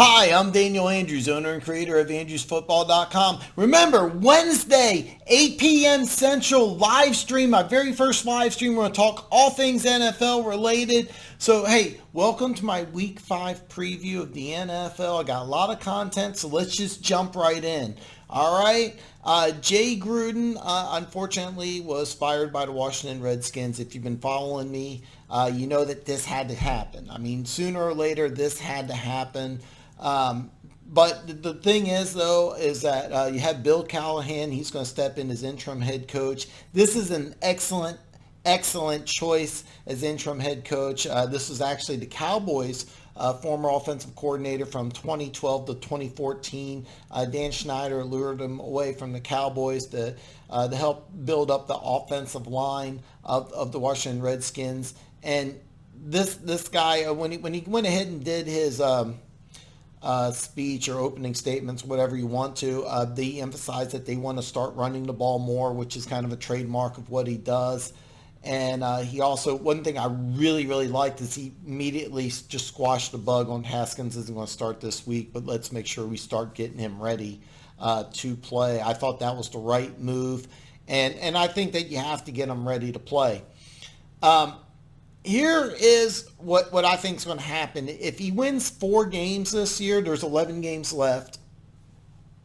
Hi, I'm Daniel Andrews, owner and creator of Andrewsfootball.com. Remember, Wednesday, 8 p.m. Central, live stream, my very first live stream. We're going to talk all things NFL related. So, hey, welcome to my Week 5 preview of the NFL. I got a lot of content, so let's just jump right in. All right. Jay Gruden, unfortunately, was fired by the Washington Redskins. If you've been following me, you know that this had to happen. I mean, sooner or later, this had to happen. But the thing is, though, is that you have Bill Callahan. He's going to step in as interim head coach. This is an excellent choice as interim head coach. This was actually the Cowboys' former offensive coordinator from 2012 to 2014. Dan Schneider lured him away from the Cowboys to help build up the offensive line of the Washington Redskins. And this guy, when he went ahead and did his speech or opening statements, whatever you want to, they emphasize that they want to start running the ball more, which is kind of a trademark of what he does. And he also, one thing I really liked is he immediately just squashed the bug on Haskins isn't going to start this week, but let's make sure we start getting him ready to play. I thought that was the right move, and I think that you have to get him ready to play. Here is what I think is going to happen. If he wins 4 games this year, there's 11 games left.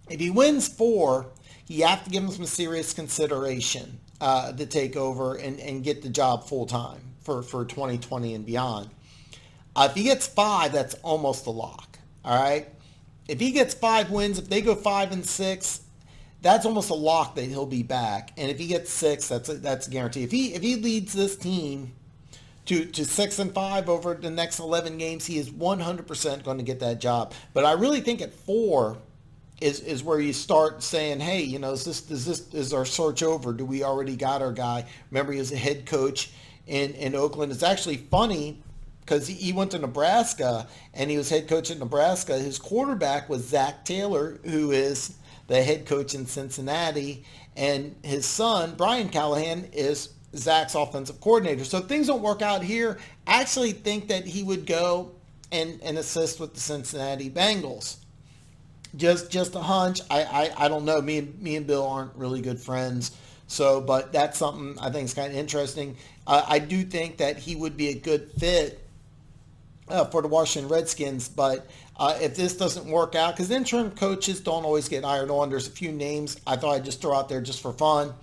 If he wins 4, you have to give him some serious consideration to take over and get the job full time for 2020 and beyond. If he gets 5, that's almost a lock. All right. If he gets 5 wins, if they go 5-6, that's almost a lock that he'll be back. And if he gets 6, that's a guarantee. If he leads this team to 6-5 over the next 11 games, he is 100% going to get that job. But I really think at 4 is where you start saying, hey, you know, is our search over? Do we already got our guy? Remember, he was a head coach in Oakland. It's actually funny because he went to Nebraska and he was head coach at Nebraska. His quarterback was Zach Taylor, who is the head coach in Cincinnati, and his son, Brian Callahan, is Zach's offensive coordinator. So if things don't work out here, I actually think that he would go and assist with the Cincinnati Bengals. Just a hunch. I don't know. Me and Bill aren't really good friends. So, but that's something I think is kind of interesting. I do think that he would be a good fit for the Washington Redskins. But if this doesn't work out, because interim coaches don't always get hired on. There's a few names I thought I'd just throw out there just for fun.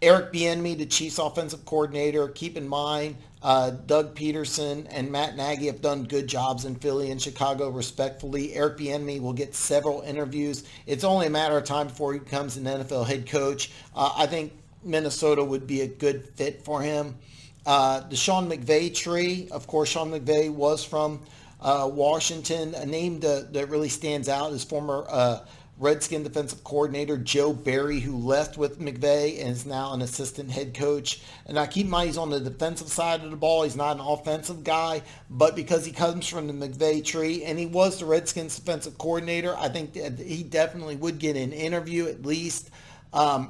Eric Bieniemy, the Chiefs offensive coordinator. Keep in mind, Doug Peterson and Matt Nagy have done good jobs in Philly and Chicago, respectfully. Eric Bieniemy will get several interviews. It's only a matter of time before he becomes an NFL head coach. I think Minnesota would be a good fit for him. The Sean McVay tree, of course, Sean McVay was from Washington. A name that really stands out is former Redskin defensive coordinator Joe Barry, who left with McVay and is now an assistant head coach. And now keep in mind, he's on the defensive side of the ball. He's not an offensive guy, but because he comes from the McVay tree and he was the Redskins defensive coordinator, I think that he definitely would get an interview at least. A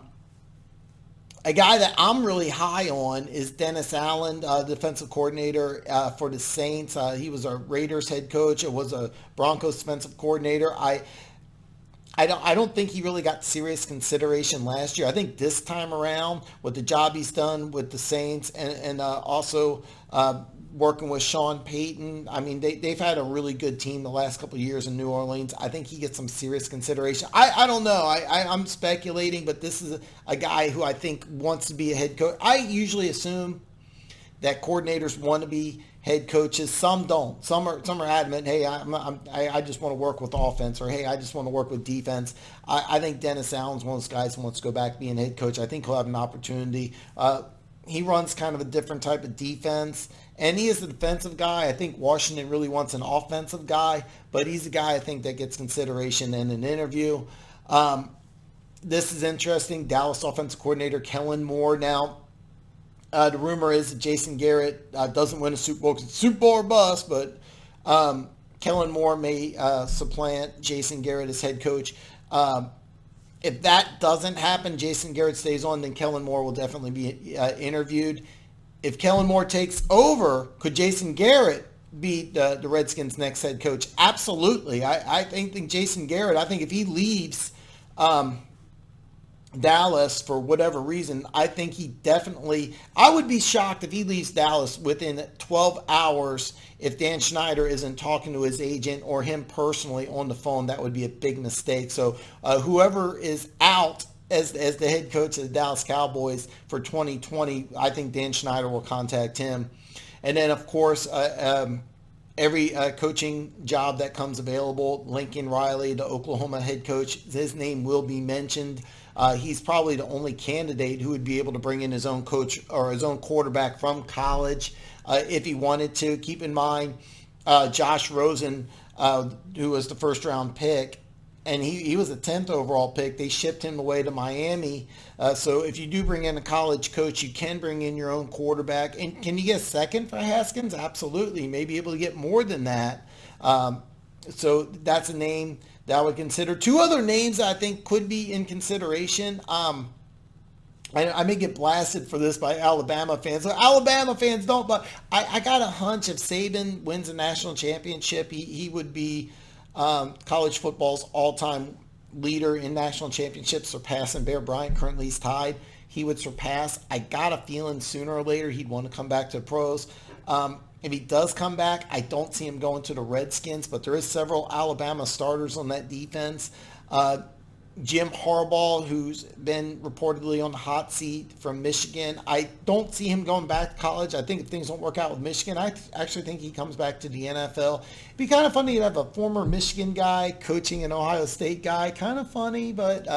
guy that I'm really high on is Dennis Allen, defensive coordinator for the Saints. He was a Raiders head coach. It was a Broncos defensive coordinator. I don't think he really got serious consideration last year. I think this time around, with the job he's done with the Saints and also working with Sean Payton, I mean, they've had a really good team the last couple of years in New Orleans. I think he gets some serious consideration. I don't know. I'm speculating, but this is a guy who I think wants to be a head coach. I usually assume that coordinators want to be head coaches. Some don't. Some are adamant, hey, I just want to work with offense, or hey, I just want to work with defense. I think Dennis Allen's one of those guys who wants to go back being head coach. I think he'll have an opportunity. He runs kind of a different type of defense, and he is a defensive guy. I think Washington really wants an offensive guy, but he's a guy I think that gets consideration in an interview. This is interesting. Dallas offensive coordinator Kellen Moore. Now, the rumor is that Jason Garrett doesn't win a Super Bowl. It's Super Bowl or bust, but Kellen Moore may supplant Jason Garrett as head coach. If that doesn't happen, Jason Garrett stays on, then Kellen Moore will definitely be interviewed. If Kellen Moore takes over, could Jason Garrett be the Redskins' next head coach? Absolutely. I think Jason Garrett, I think if he leaves Dallas for whatever reason, I think he definitely, I would be shocked if he leaves Dallas within 12 hours if Dan Schneider isn't talking to his agent or him personally on the phone. That would be a big mistake. So whoever is out as the head coach of the Dallas Cowboys for 2020, I think Dan Schneider will contact him. And then, of course, every coaching job that comes available, Lincoln Riley, the Oklahoma head coach, his name will be mentioned. He's probably the only candidate who would be able to bring in his own coach or his own quarterback from college if he wanted to. Keep in mind, Josh Rosen, who was the first round pick, and he was a 10th overall pick. They shipped him away to Miami. So if you do bring in a college coach, you can bring in your own quarterback. And can you get a second for Haskins? Absolutely. You may be able to get more than that. So that's a name that I would consider. Two other names I think could be in consideration. I may get blasted for this by Alabama fans. So Alabama fans don't, but I got a hunch if Saban wins a national championship, he would be college football's all-time leader in national championships, surpassing Bear Bryant. Currently he's tied. He would surpass. I got a feeling sooner or later he'd want to come back to the pros. If he does come back, I don't see him going to the Redskins, but there is several Alabama starters on that defense. Jim Harbaugh, who's been reportedly on the hot seat from Michigan. I don't see him going back to college. I think if things don't work out with Michigan, I actually think he comes back to the NFL. It'd be kind of funny to have a former Michigan guy coaching an Ohio State guy. Kind of funny, but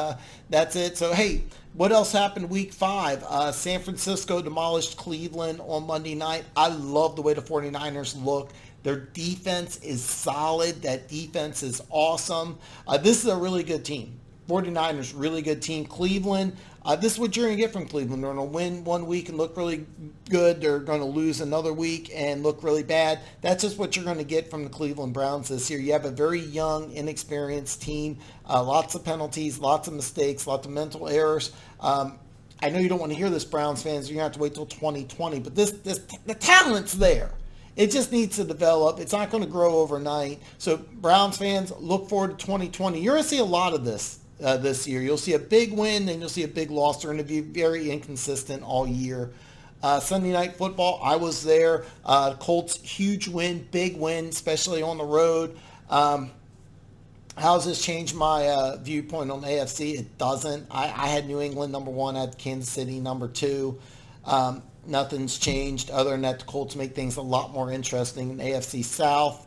that's it. So, hey, what else happened week 5? San Francisco demolished Cleveland on Monday night. I love the way the 49ers look. Their defense is solid. That defense is awesome. This is a really good team. 49ers, really good team. Cleveland, this is what you're going to get from Cleveland. They're going to win one week and look really good. They're going to lose another week and look really bad. That's just what you're going to get from the Cleveland Browns this year. You have a very young, inexperienced team. Lots of penalties, lots of mistakes, lots of mental errors. I know you don't want to hear this, Browns fans. You're going to have to wait till 2020. But the talent's there. It just needs to develop. It's not going to grow overnight. So Browns fans, look forward to 2020. You're going to see a lot of this year. You'll see a big win, then you'll see a big loss. They're going to be very inconsistent all year. Sunday Night Football, I was there. Colts, huge win, big win, especially on the road. How's this changed my viewpoint on AFC? It doesn't. I had New England number 1. I had Kansas City number 2. Nothing's changed other than that the Colts make things a lot more interesting in AFC South.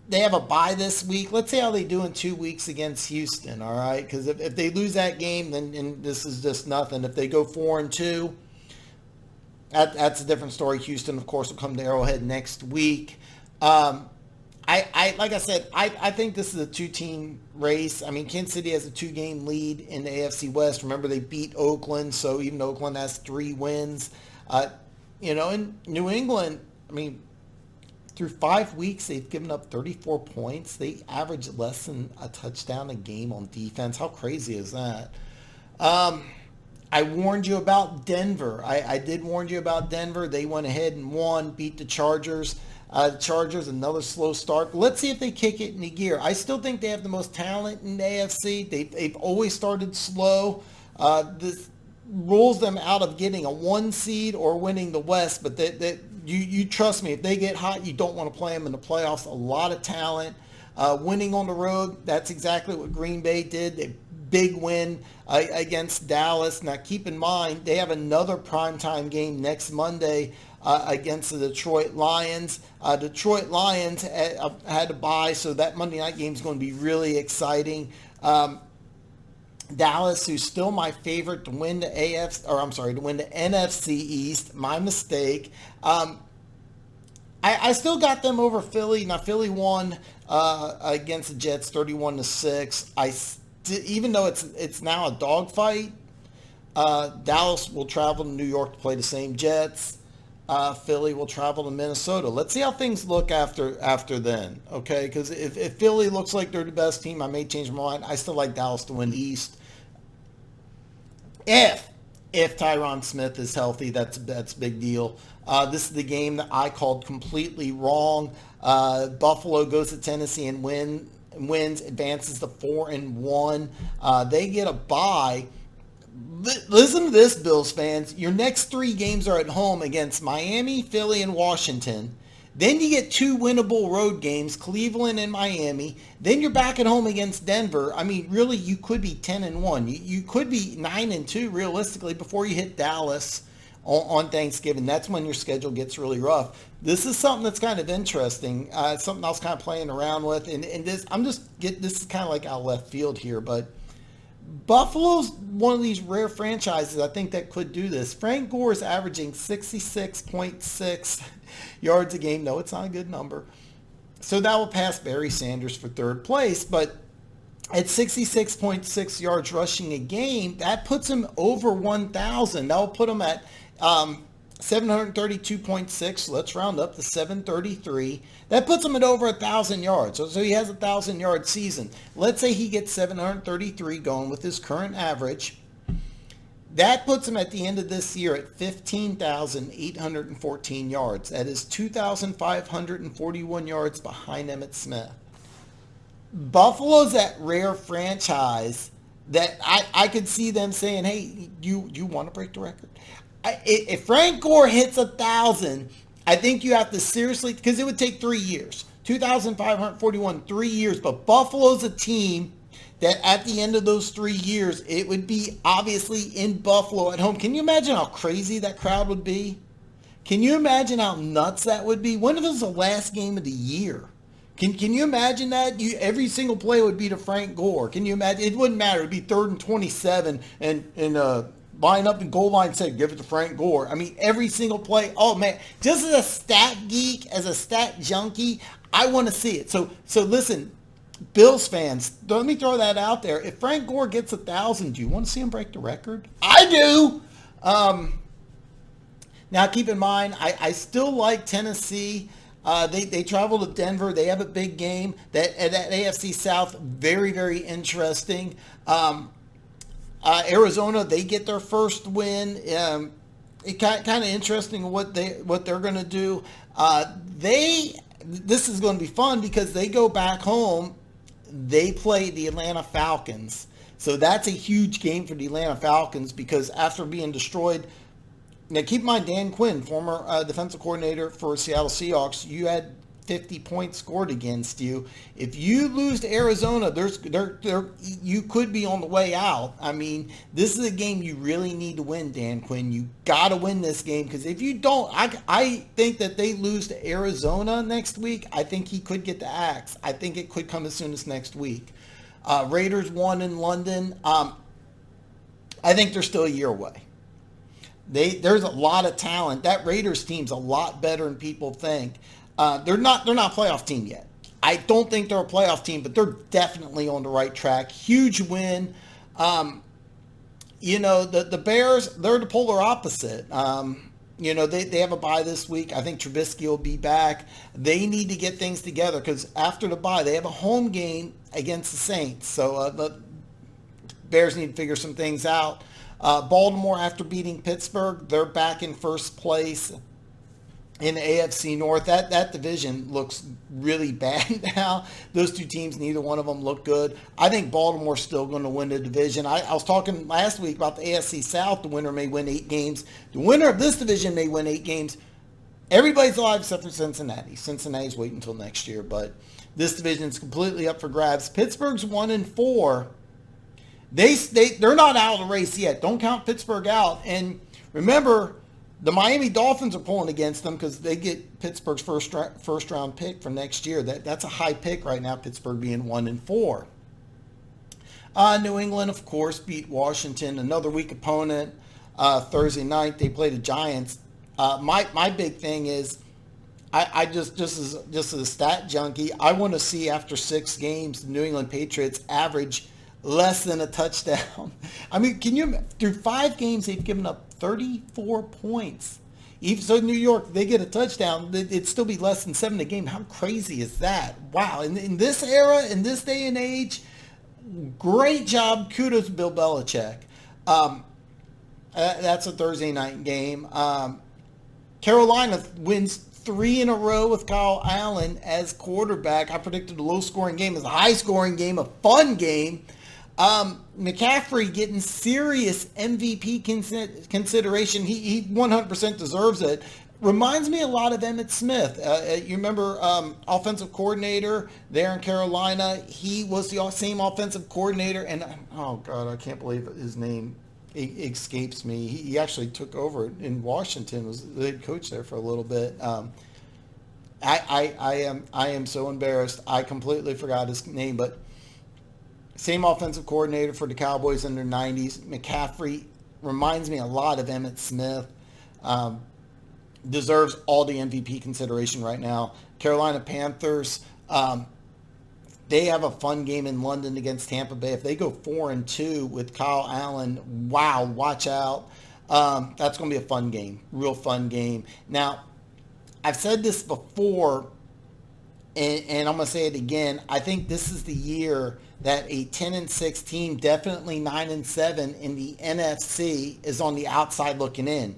They have a bye this week. Let's see how they do in 2 weeks against Houston, all right? Because if they lose that game, then this is just nothing. If they go 4-2, that's a different story. Houston, of course, will come to Arrowhead next week. Like I said, I think this is a 2-team race. I mean, Kansas City has a 2-game lead in the AFC West. Remember, they beat Oakland, so even Oakland has 3 wins. In New England, I mean, through 5 weeks, they've given up 34 points. They average less than a touchdown a game on defense. How crazy is that? I warned you about Denver. I did warn you about Denver. They went ahead and won, beat the Chargers. The Chargers, another slow start. Let's see if they kick it into gear. I still think they have the most talent in the AFC. They've always started slow. This rules them out of getting a 1 seed or winning the West, but you trust me, if they get hot, you don't want to play them in the playoffs. A lot of talent. Winning on the road, that's exactly what Green Bay did. A big win against Dallas. Now, keep in mind, they have another primetime game next Monday against the Detroit Lions. Detroit Lions had to bye, so that Monday night game is going to be really exciting. Dallas, who's still my favorite to win the to win the NFC East. My mistake. I still got them over Philly. Now Philly won against the Jets 31-6. Even though it's now a dogfight, Dallas will travel to New York to play the same Jets. Philly will travel to Minnesota. Let's see how things look after then, okay? Because if Philly looks like they're the best team, I may change my mind. I still like Dallas to win the East. If If Tyron Smith is healthy, that's a big deal. This is the game that I called completely wrong. Buffalo goes to Tennessee and wins, advances to 4-1. They get a bye. Listen to this, Bills fans. Your next 3 games are at home against Miami, Philly, and Washington. Then you get 2 winnable road games, Cleveland and Miami. Then you're back at home against Denver. I mean, really, you could be 10-1. You could be 9-2 realistically before you hit Dallas on Thanksgiving. That's when your schedule gets really rough. This is something that's kind of interesting. Something I was kind of playing around with, and this this is kind of like out left field here, but Buffalo's one of these rare franchises I think that could do this. Frank Gore is averaging 66.6 yards a game. No, it's not a good number. So that will pass Barry Sanders for 3rd place. But at 66.6 yards rushing a game, that puts him over 1,000. That will put him at 732.6. Let's round up to 733. That puts him at over 1,000 yards. So he has a 1,000-yard season. Let's say he gets 733 going with his current average. That puts him at the end of this year at 15,814 yards. That is 2,541 yards behind Emmitt Smith. Buffalo's that rare franchise that I could see them saying, hey, you want to break the record? If Frank Gore hits 1,000, I think you have to seriously, because it would take 3 years. 2,541, 3 years. But Buffalo's a team that at the end of those 3 years, it would be obviously in Buffalo at home. Can you imagine how crazy that crowd would be? Can you imagine how nuts that would be? When was the last game of the year? Can you imagine that? Every single play would be to Frank Gore. Can you imagine? It wouldn't matter. It would be 3rd and 27 and line up in goal line and say, give it to Frank Gore. I mean, every single play. Oh, man. Just as a stat geek, as a stat junkie, I want to see it. So listen, Bills fans, let me throw that out there. If Frank Gore gets 1,000, do you want to see him break the record? I do. Now, keep in mind, I still like Tennessee. They travel to Denver. They have a big game. That AFC South, very, very interesting. Arizona, they get their first win. It kind of interesting what they're going to do. This is going to be fun because they go back home. They play the Atlanta Falcons. So that's a huge game for the Atlanta Falcons because after being destroyed. Now, keep in mind, Dan Quinn, former defensive coordinator for Seattle Seahawks, you had 50 points scored against you. If you lose to Arizona, you could be on the way out. I mean, this is a game you really need to win, Dan Quinn. You got to win this game because if you don't, I think that they lose to Arizona next week. I think he could get the axe. I think it could come as soon as next week. Raiders won in London. I think they're still a year away. There's a lot of talent. That Raiders team's a lot better than people think. They're not a playoff team yet. I don't think they're a playoff team, but they're definitely on the right track. Huge win. The Bears, they're the polar opposite. They have a bye this week. I think Trubisky will be back. They need to get things together because after the bye, they have a home game against the Saints. So the Bears need to figure some things out. Baltimore, after beating Pittsburgh, they're back in first place in the AFC North. That division looks really bad now. Those two teams, neither one of them look good. I think Baltimore's still going to win the division. I was talking last week about the AFC South. The winner may win 8 games. The winner of this division may win 8 games. Everybody's alive except for Cincinnati. Cincinnati's waiting until next year, but this division is completely up for grabs. Pittsburgh's 1-4. They're not out of the race yet. Don't count Pittsburgh out. And remember, the Miami Dolphins are pulling against them because they get Pittsburgh's first round pick for next year. That's a high pick right now, Pittsburgh being 1-4. New England, of course, beat Washington, another weak opponent. Thursday night, they play the Giants. My big thing is, I just as a stat junkie, I want to see after 6 games, the New England Patriots average less than a touchdown. I mean, through 5 games, they've given up 34 points. Even so, New York, they get a touchdown, it'd still be less than 7 a game. How crazy is that? Wow. In this era, in this day and age, great job. Kudos to Bill Belichick. That's a Thursday night game. Carolina wins 3 in a row with Kyle Allen as quarterback. I predicted a low-scoring game as a high-scoring game, a fun game. McCaffrey getting serious MVP consideration. He 100% deserves it. Reminds me a lot of Emmitt Smith. You remember offensive coordinator there in Carolina? He was the same offensive coordinator, and oh God, I can't believe his name escapes me. He actually took over in Washington, was the head coach there for a little bit. I am so embarrassed. I completely forgot his name, but same offensive coordinator for the Cowboys in their 90s. McCaffrey reminds me a lot of Emmitt Smith. Deserves all the MVP consideration right now. Carolina Panthers, they have a fun game in London against Tampa Bay. If they go 4-2 with Kyle Allen, wow, watch out. That's going to be a fun game, real fun game. Now, I've said this before, and I'm going to say it again. I think this is the year that a 10-6 team, definitely 9-7 in the NFC, is on the outside looking in.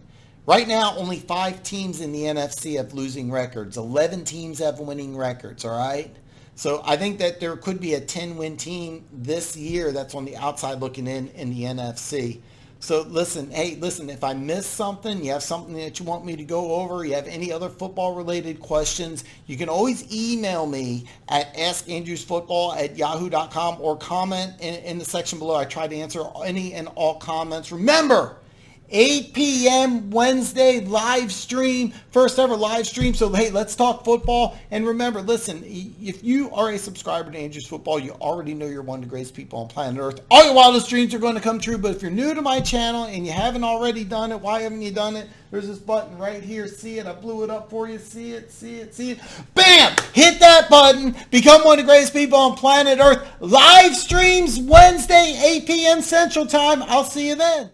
Right now, only 5 teams in the NFC have losing records. 11 teams have winning records, all right? So I think that there could be a 10-win team this year that's on the outside looking in the NFC. So listen, if I missed something, you have something that you want me to go over, you have any other football-related questions, you can always email me at askandrewsfootball@yahoo.com or comment in the section below. I try to answer any and all comments. Remember, 8 p.m. Wednesday live stream, first ever live stream. So, hey, let's talk football. And remember, listen, if you are a subscriber to Andrews Football, you already know you're one of the greatest people on planet Earth. All your wildest dreams are going to come true. But if you're new to my channel and you haven't already done it, why haven't you done it? There's this button right here. See it? I blew it up for you. See it? Bam! Hit that button. Become one of the greatest people on planet Earth. Live streams Wednesday, 8 p.m. Central Time. I'll see you then.